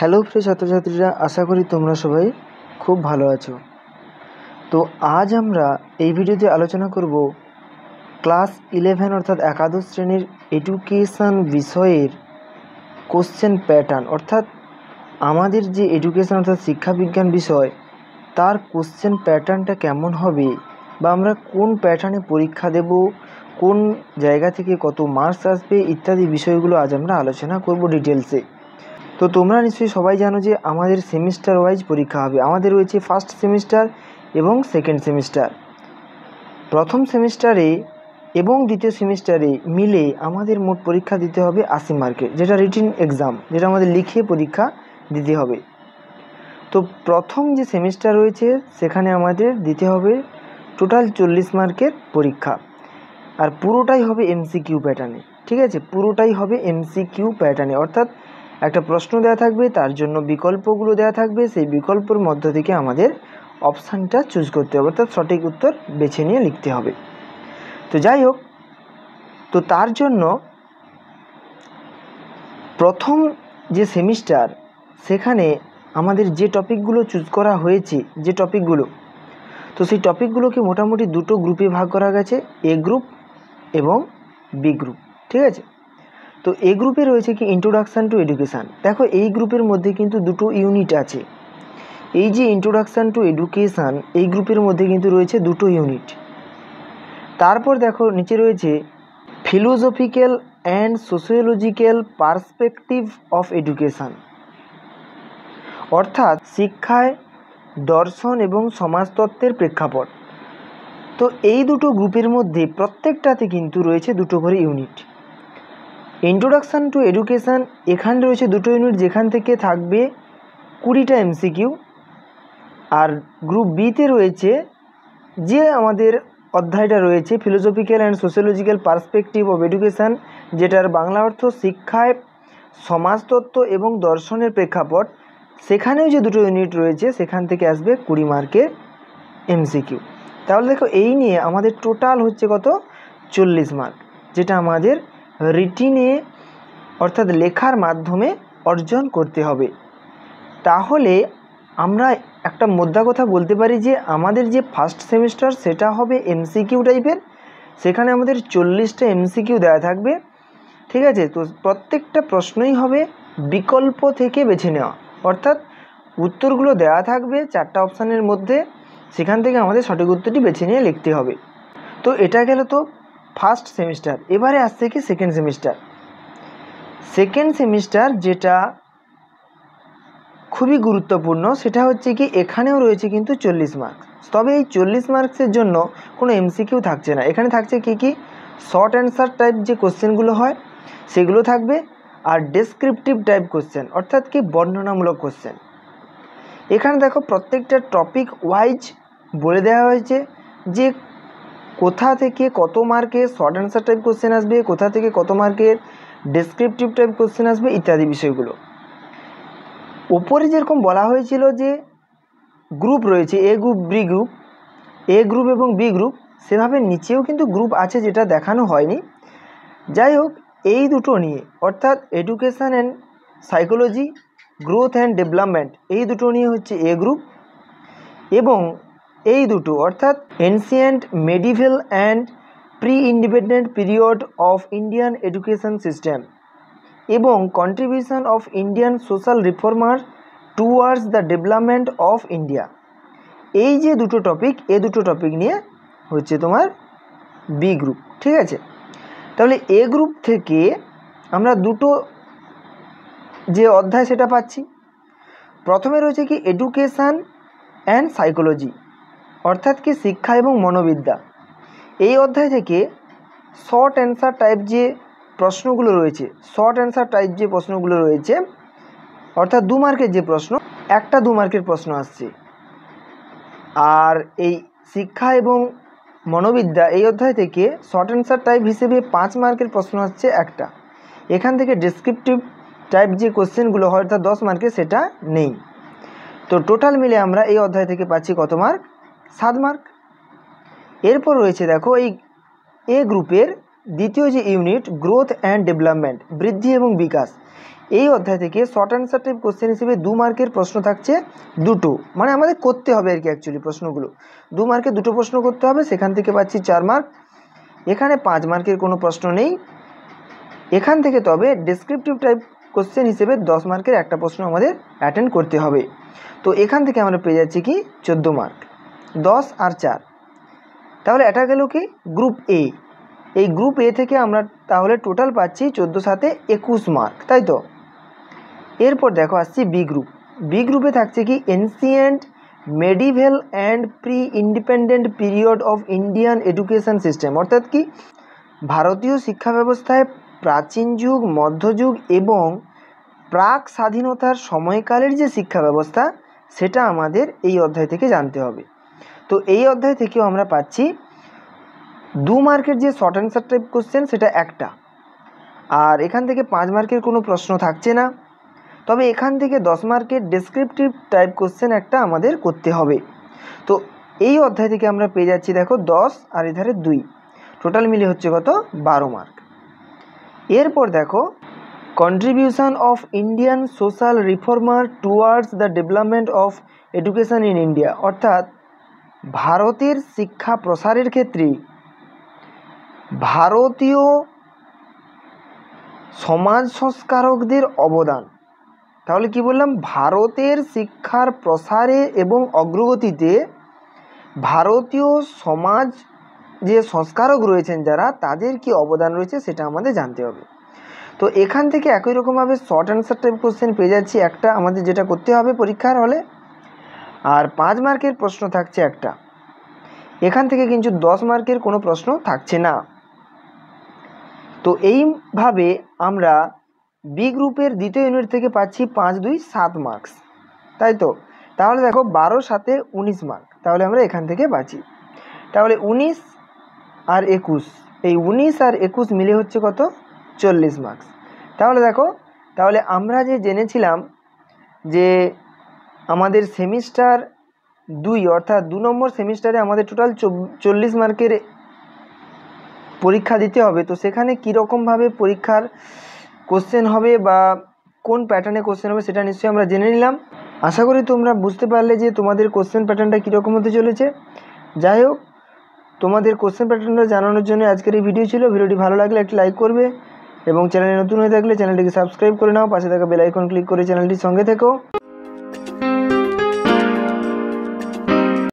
Hello প্রিয় ছাত্রছাত্রীরা, আশা করি তোমরা সবাই খুব ভালো আছো। তো আজ আমরা এই ভিডিওতে আলোচনা করব ক্লাস 11 অর্থাৎ একাদশ শ্রেণীর এডুকেশান বিষয়ের কোশ্চেন প্যাটার্ন, অর্থাৎ আমাদের যে এডুকেশান অর্থাৎ শিক্ষাবিজ্ঞান বিষয় তার কোশ্চেন প্যাটার্নটা কেমন হবে বা আমরা কোন প্যাটার্নে পরীক্ষা দেব, কোন জায়গা থেকে কত মার্কস আসবে ইত্যাদি বিষয়গুলো আজ আমরা আলোচনা করব ডিটেলসে। তো তোমরা নিশ্চয়ই সবাই জানো যে আমাদের সেমিস্টার ওয়াইজ পরীক্ষা হবে। আমাদের রয়েছে ফার্স্ট সেমিস্টার এবং সেকেন্ড সেমিস্টার। প্রথম সেমিস্টারে এবং দ্বিতীয় সেমিস্টারে মিলে আমাদের মোট পরীক্ষা দিতে হবে 80 মার্কের, যেটা রিটিন এক্সাম, যেটা আমাদের লিখে পরীক্ষা দিতে হবে। তো প্রথম যে সেমিস্টার রয়েছে সেখানে আমাদের দিতে হবে টোটাল 40 মার্কের পরীক্ষা, আর পুরোটাই হবে এমসিকিউ প্যাটার্নে। ঠিক আছে, পুরোটাই হবে এমসিকিউ প্যাটার্নে, অর্থাৎ একটা প্রশ্ন দেওয়া থাকবে, তার জন্য বিকল্পগুলো দেওয়া থাকবে, সেই বিকল্পের মধ্য থেকে আমাদের অপশানটা চুজ করতে হবে, অর্থাৎ সঠিক উত্তর বেছে নিয়ে লিখতে হবে। তো যাই হোক, তো তার জন্য প্রথম যে সেমিস্টার সেখানে আমাদের যে টপিকগুলো চুজ করা হয়েছে, যে টপিকগুলো, তো সেই টপিকগুলোকে মোটামুটি দুটো গ্রুপে ভাগ করা গেছে, এ গ্রুপ এবং বি গ্রুপ। ঠিক আছে, তো এই গ্রুপে রয়েছে কি ইন্ট্রোডাকশান টু এডুকেশান। দেখো এই গ্রুপের মধ্যে কিন্তু দুটো ইউনিট আছে। এই যে ইন্ট্রোডাকশান টু এডুকেশান, এই গ্রুপের মধ্যে কিন্তু রয়েছে দুটো ইউনিট। তারপর দেখো নিচে রয়েছে philosophical and sociological perspective of education, অর্থাৎ শিক্ষায় দর্শন এবং সমাজতত্ত্বের প্রেক্ষাপট। তো এই দুটো গ্রুপের মধ্যে প্রত্যেকটাতে কিন্তু রয়েছে দুটো করে ইউনিট। ইন্ট্রোডাকশান টু এডুকেশান এখানে রয়েছে দুটো ইউনিট, যেখান থেকে থাকবে 20টা এমসিকিউ। আর গ্রুপ বিতে রয়েছে যে আমাদের অধ্যায়টা রয়েছে philosophical and sociological perspective of education, যেটার বাংলা অর্থ শিক্ষায় সমাজতত্ত্ব এবং দর্শনের প্রেক্ষাপট। সেখানেও যে দুটো ইউনিট রয়েছে সেখান থেকে আসবে 20 মার্কের এমসিকিউ। তাহলে দেখো এই নিয়ে আমাদের টোটাল হচ্ছে কত, 40 মার্ক, যেটা আমাদের রিটিনে অর্থাৎ লেখার মাধ্যমে অর্জন করতে হবে। তাহলে আমরা একটা মোদ্দা কথা বলতে পারি যে আমাদের যে ফার্স্ট সেমিস্টার সেটা হবে এমসিকিউ টাইপের, সেখানে আমাদের 40টা এমসিকিউ দেওয়া থাকবে। ঠিক আছে, তো প্রত্যেকটা প্রশ্নই হবে বিকল্প থেকে বেছে নেওয়া, অর্থাৎ উত্তরগুলো দেওয়া থাকবে 4টা অপশানের মধ্যে, সেখান থেকে আমাদের সঠিক উত্তরটি বেছে নিয়ে লিখতে হবে। তো এটা গেল তো ফার্স্ট সেমিস্টার। এবারে আসছে কি সেকেন্ড সেমিস্টার। সেকেন্ড সেমিস্টার যেটা খুবই গুরুত্বপূর্ণ, সেটা হচ্ছে কি এখানেও রয়েছে কিন্তু 40 মার্কস। তবে এই 40 মার্কসের জন্য কোনো এমসিকিউ থাকছে না, এখানে থাকছে কি কি শর্ট অ্যান্সার টাইপ যে কোশ্চেনগুলো হয় সেগুলো থাকবে, আর ডেসক্রিপটিভ টাইপ কোশ্চেন, অর্থাৎ কি বর্ণনামূলক কোশ্চেন। এখানে দেখো প্রত্যেকটা টপিক ওয়াইজ বলে দেওয়া হয়েছে যে কোথা থেকে কত মার্কের শর্ট অ্যান্সার টাইপ কোশ্চেন আসবে, কোথা থেকে কত মার্কের ডেসক্রিপটিভ টাইপ কোশ্চেন আসবে ইত্যাদি বিষয়গুলো। ওপরে যেরকম বলা হয়েছিল যে গ্রুপ রয়েছে এ গ্রুপ, বি গ্রুপ, এ গ্রুপ এবং বি গ্রুপ, সেভাবে নিচেও কিন্তু গ্রুপ আছে যেটা দেখানো হয়নি। যাই হোক, এই দুটো নিয়ে অর্থাৎ education and psychology, growth and development, এই দুটো নিয়ে হচ্ছে এ গ্রুপ, এবং এই দুটো অর্থাৎ ancient, medieval and pre independent period of Indian education system এবং contribution of Indian social reformer towards the development of India, এই যে দুটো টপিক, এই দুটো টপিক নিয়ে হচ্ছে তোমার বি গ্রুপ। ঠিক আছে, তাহলে এ গ্রুপ থেকে আমরা দুটো যে অধ্যায় সেটা পাচ্ছি। প্রথমে রয়েছে কি এডুকেশান অ্যান্ড সাইকোলজি, অর্থাৎ কি শিক্ষা এবং মনোবিদ্যা। এই অধ্যায় থেকে শর্ট অ্যান্সার টাইপ যে প্রশ্নগুলো রয়েছে, অর্থাৎ 2 মার্কের যে প্রশ্ন, একটা 2 মার্কের প্রশ্ন আসছে। আর এই শিক্ষা এবং মনোবিদ্যা এই অধ্যায় থেকে শর্ট অ্যান্সার টাইপ হিসেবে 5 মার্কের প্রশ্ন আসছে একটা। এখান থেকে ডেসক্রিপটিভ টাইপ যে কোশ্চেনগুলো হয় অর্থাৎ 10 মার্কের, সেটা নেই। তো টোটাল মিলে আমরা এই অধ্যায় থেকে পাচ্ছি কত মার্ক, 7 মার্ক। এরপর রয়েছে দেখো এই এ গ্রুপের দ্বিতীয় যে ইউনিট গ্রোথ অ্যান্ড ডেভেলপমেন্ট, বৃদ্ধি এবং বিকাশ, এই অধ্যায় থেকে শর্ট অ্যান্সার টাইপ কোশ্চেন হিসেবে 2 মার্কের প্রশ্ন থাকছে দুটো, মানে আমাদের করতে হবে আর কি অ্যাকচুয়ালি প্রশ্নগুলো 2 মার্কে দুটো প্রশ্ন করতে হবে, সেখান থেকে পাচ্ছি 4 মার্ক। এখানে 5 মার্কের কোনো প্রশ্ন নেই এখান থেকে, তবে ডেসক্রিপটিভ টাইপ কোশ্চেন হিসেবে 10 মার্কের একটা প্রশ্ন আমাদের অ্যাটেন্ড করতে হবে। তো এখান থেকে আমরা পেয়ে যাচ্ছি কি 14 মার্ক, 10 আর 4। তাহলে এটা গেল কি গ্রুপ এ। এই গ্রুপ এ থেকে আমরা তাহলে টোটাল পাচ্ছি 14 সাথে 21 মার্ক, তাই তো। এরপর দেখো আসছি বি গ্রুপ। বি গ্রুপে থাকছে কি ancient, medieval and pre independent period of Indian education system, অর্থাৎ কি ভারতীয় শিক্ষা ব্যবস্থায় প্রাচীন যুগ, মধ্যযুগ এবং প্রাক স্বাধীনতার সময়কালের যে শিক্ষা ব্যবস্থা সেটা আমাদের এই অধ্যায় থেকে জানতে হবে। তো এই অধ্যায় থেকেও আমরা পাচ্ছি 2 মার্কের যে শর্ট অ্যান্সার টাইপ কোশ্চেন সেটা একটা, আর এখান থেকে 5 মার্কের কোনো প্রশ্ন থাকছে না, তবে এখান থেকে 10 মার্কের ডেসক্রিপটিভ টাইপ কোশ্চেন একটা আমাদের করতে হবে। তো এই অধ্যায় থেকে আমরা পেয়ে যাচ্ছি দেখো 10 আর এধারে 2, টোটাল মিলে হচ্ছে কত 12 মার্ক। এরপর দেখো contribution of Indian social reformer towards the development of education in India, অর্থাৎ ভারতের শিক্ষা প্রসারের ক্ষেত্রে ভারতীয় সমাজ সংস্কারকদের অবদান। তাহলে কি বললাম, ভারতের শিক্ষার প্রসারে এবং অগ্রগতিতে ভারতীয় সমাজ যে সংস্কারক রয়েছেন যারা, তাদের কি অবদান রয়েছে সেটা আমাদের জানতে হবে। তো এখান থেকে একই রকমভাবে শর্ট অ্যান্সার টাইপ কোশ্চেন পেয়ে যাচ্ছি একটা, আমাদের যেটা করতে হবে পরীক্ষার হলে, আর 5 মার্কের প্রশ্ন থাকছে একটা। এখান থেকে কিন্তু 10 মার্কের কোনো প্রশ্ন থাকছে না। তো এইভাবে আমরা বি গ্রুপের দ্বিতীয় ইউনিট থেকে পাচ্ছি 5, 2, 7 মার্কস, তাই তো। তাহলে দেখো 12 সাথে 19 মার্ক, তাহলে আমরা এখান থেকে বাঁচি। তাহলে 19 আর 21, এই 19 আর 21 মিলে হচ্ছে কত 40 মার্কস। তাহলে দেখো, তাহলে আমরা যে জেনেছিলাম যে আমাদের সেমিস্টার 2 অর্থাৎ 2 নম্বর সেমিস্টারে আমাদের টোটাল 40 মার্কের পরীক্ষা দিতে হবে। তো সেখানে কীরকমভাবে পরীক্ষার কোশ্চেন হবে বা কোন প্যাটার্নে কোশ্চেন হবে সেটা নিশ্চয়ই আমরা জেনে নিলাম। আশা করি তোমরা বুঝতে পারলে যে তোমাদের কোশ্চেন প্যাটার্নটা কীরকম হতে চলেছে। যাই হোক, তোমাদের কোশ্চেন প্যাটার্নটা জানানোর জন্য আজকের এই ভিডিও ছিল। ভিডিওটি ভালো লাগলে একটি লাইক করবে এবং চ্যানেলে নতুন হয়ে থাকলে চ্যানেলটিকে সাবস্ক্রাইব করে নাও, পাশে থাকা বেল আইকন ক্লিক করে চ্যানেলটির সঙ্গে থেকো।